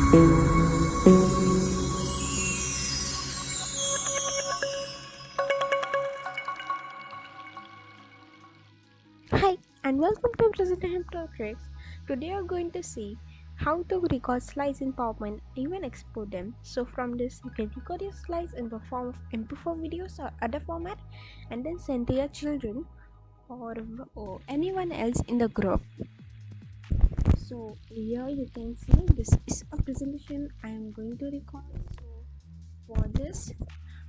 Hi, and welcome to Presentation Tricks. Today we're going to see how to record slides in PowerPoint, even export them. So from this, you can record your slides in the form of MP4 videos or other format, and then send to your children or anyone else in the group. So here you can see this is a presentation I am going to record. So for this,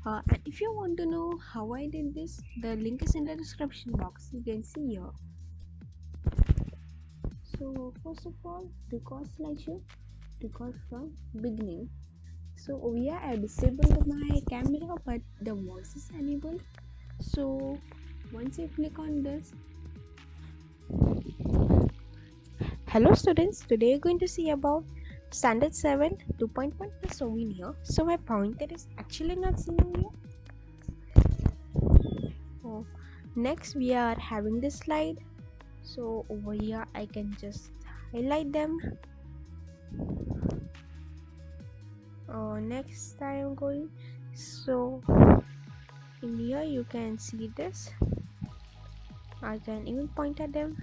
and if you want to know how I did this, the link is in the description box. You can see here. So first of all, record slideshow, record from beginning. So over here I disabled my camera, but the voice is enabled. So once you click on this, hello students, today we're going to see about standard 7 2.1 plus over. So my pointer is actually not seen over here. Oh, next we are having this slide. So over here I can just highlight them. Next I'm going, so in here you can see this. I can even point at them,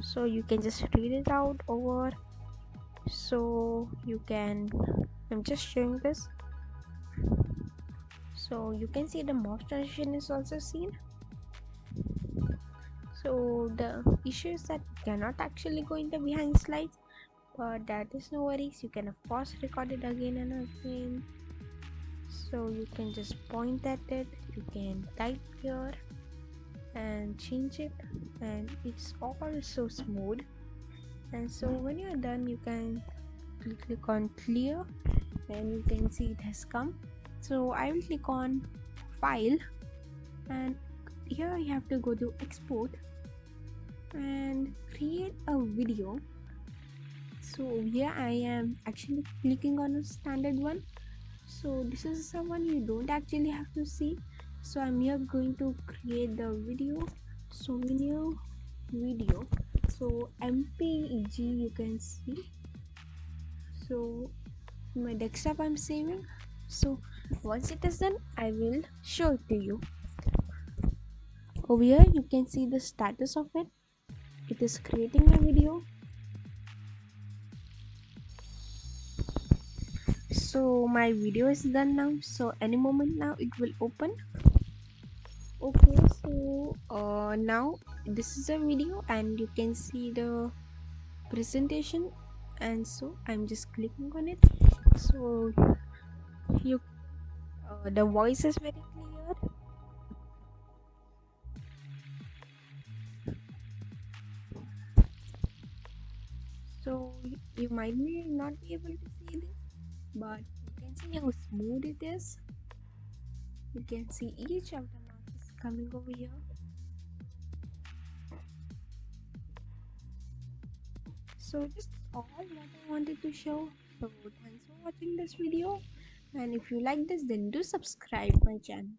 so you can just read it out over. So you can, I'm just showing this, so you can see the mouse transition is also seen. So the issue is that you cannot actually go in the behind slides, but that is no worries. You can of course record it again and again. So you can just point at it, you can type here and change it, and it's all so smooth. And so when you're done, you can click on clear, and you can see it has come. So I will click on file, and here you have to go to export and create a video. So here I am actually clicking on a standard one. So this is someone you don't actually have to see. So I'm here going to create the video. So video, so mpeg you can see. So my desktop I'm saving. So once it is done, I will show it to you. Over here you can see the status of it. It is creating a video. So my video is done now, so any moment now it will open. Okay, so now this is a video and you can see the presentation, and so I'm just clicking on it. So you the voice is very clear. So you might not be able to see this, but you can see how smooth it is. You can see each of the marks coming over here. So this is all what I wanted to show. So thanks for watching this video, and if you like this, then do subscribe my channel.